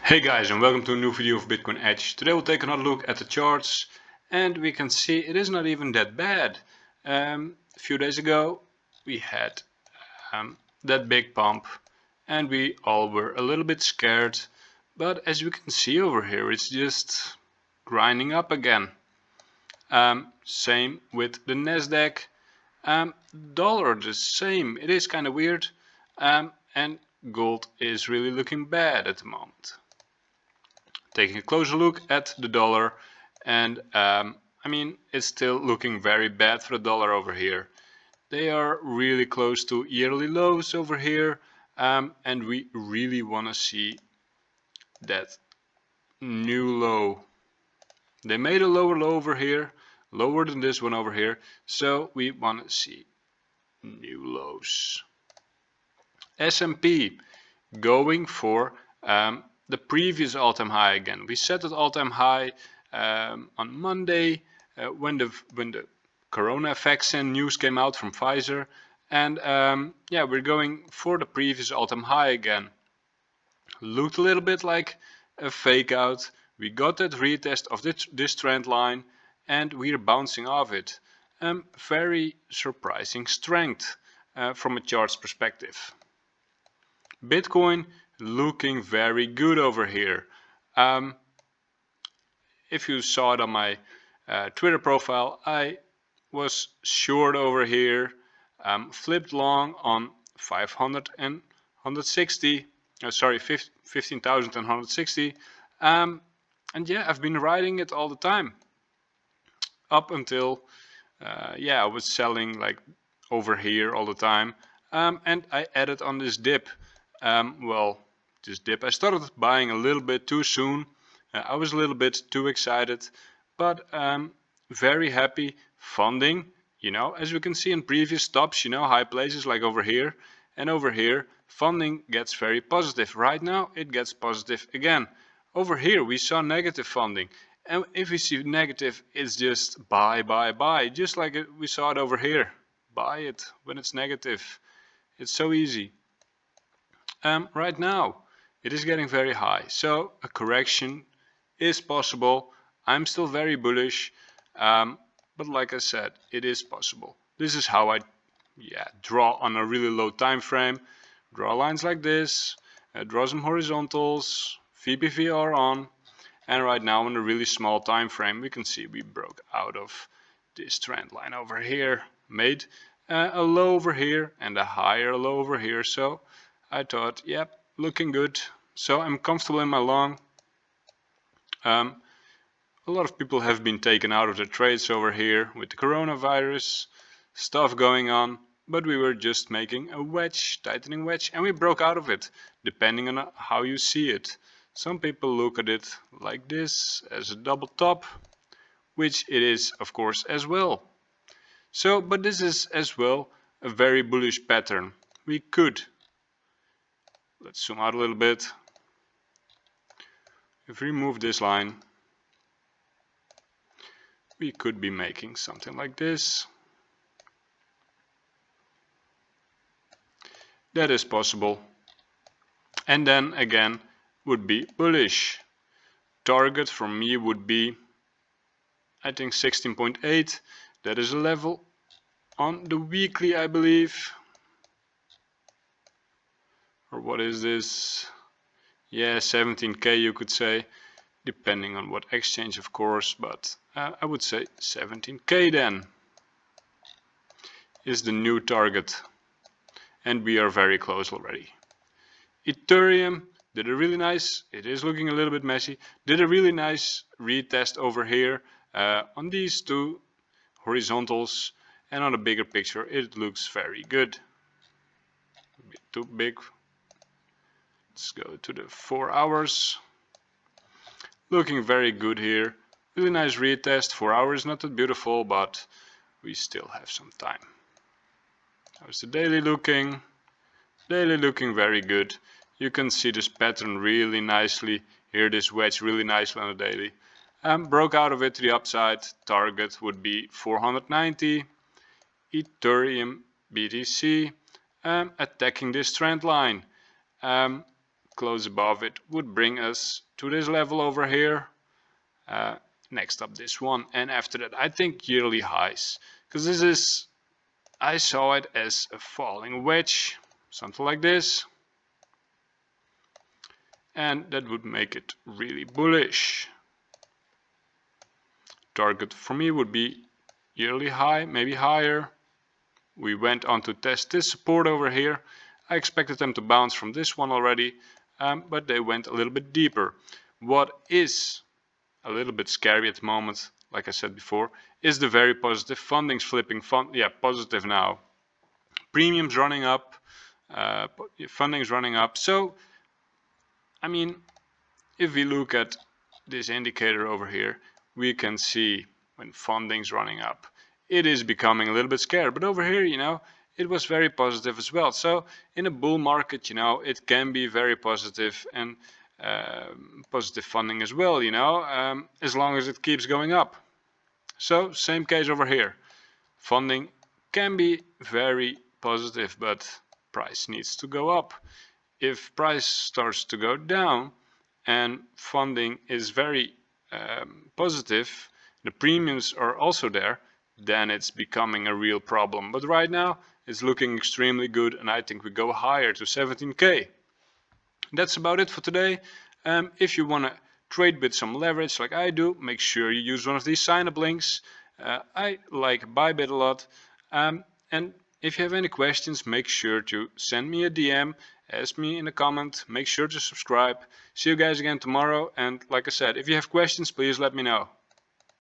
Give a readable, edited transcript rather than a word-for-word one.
Hey guys, and welcome to a new video of Bitcoin Edge. Today we'll take another look at the charts and we can see it is not even that bad. A few days ago we had that big pump and we all were a little bit scared, but as you can see over here it's just grinding up again. Same with the Nasdaq. Dollar the same. It is kind of weird, and gold is really looking bad at the moment. Taking a closer look at the dollar, and I mean it's still looking very bad for the dollar over here. They are really close to yearly lows over here, and we really want to see that new low. They made a lower low over here, lower than this one over here, so we want to see new lows. S&P going for the previous all-time high again. We set that all-time high on Monday when the corona vaccine news came out from Pfizer, and yeah, we're going for the previous all-time high again. Looked a little bit like a fake out. We got that retest of this trend line and we're bouncing off it. Very surprising strength from a charts perspective. Bitcoin looking very good over here. If you saw it on my Twitter profile, I was short over here, flipped long on 500 and 160, sorry, 15,160, and yeah, I've been riding it all the time up until yeah, I was selling like over here all the time, and I added on this dip. Well, this dip I started buying a little bit too soon. I was a little bit too excited, but very happy funding, you know, as we can see in previous stops, you know, high places like over here and over here, funding gets very positive. Right now it gets positive again. Over here we saw negative funding, and if we see negative, it's just buy, just like we saw it over here. Buy it when it's negative. It's so easy. Right now it is getting very high, so a correction is possible. I'm still very bullish, but like I said, it is possible. This is how I draw on a really low time frame. Draw lines like this, draw some horizontals, VPVR on, and right now on a really small time frame we can see we broke out of this trend line over here, made a low over here and a higher low over here, so I thought, yep, looking good. So I'm comfortable in my long. A lot of people have been taken out of their trades over here with the coronavirus stuff going on, but we were just making a wedge, tightening wedge, and we broke out of it, depending on how you see it. Some people look at it like this, as a double top, which it is of course as well. So, but this is as well a very bullish pattern. We could, let's zoom out a little bit. If we remove this line, we could be making something like this. That is possible. And then again would be bullish. Target for me would be, I think, 16.8. That is a level on the weekly, I believe. Or what is this? Yeah, 17k you could say, depending on what exchange of course, but I would say 17k then is the new target, and we are very close already. Ethereum did a really nice, it is looking a little bit messy, did a really nice retest over here on these two horizontals, and on a bigger picture it looks very good. A bit too big. Let's go to the 4 hours. Looking very good here. Really nice retest. 4 hours, not that beautiful, but we still have some time. How's the daily looking? Daily looking very good. You can see this pattern really nicely. Here this wedge really nicely on the daily. Broke out of it to the upside. Target would be 490. Ethereum BTC attacking this trend line. close above it would bring us to this level over here. Next up this one, and after that I think yearly highs, because this is, I saw it as a falling wedge, something like this, and that would make it really bullish. Target for me would be yearly high, maybe higher. We went on to test this support over here. I expected them to bounce from this one already, but they went a little bit deeper. What is a little bit scary at the moment, like I said before, is the very positive fundings flipping. Positive now. Premiums running up, fundings running up. So, I mean, if we look at this indicator over here, we can see when funding's running up, it is becoming a little bit scary. But over here, you know, it was very positive as well. So in a bull market, you know, it can be very positive and positive funding as well, you know, as long as it keeps going up. So same case over here. Funding can be very positive, but price needs to go up. If price starts to go down and funding is very positive, the premiums are also there, then it's becoming a real problem. But right now it's looking extremely good, and I think we go higher to 17k. That's about it for today. If you want to trade with some leverage like I do, make sure you use one of these sign up links. I like Bybit a lot. And if you have any questions, make sure to send me a DM, ask me in a comment, make sure to subscribe. See you guys again tomorrow, and like I said, if you have questions, please let me know.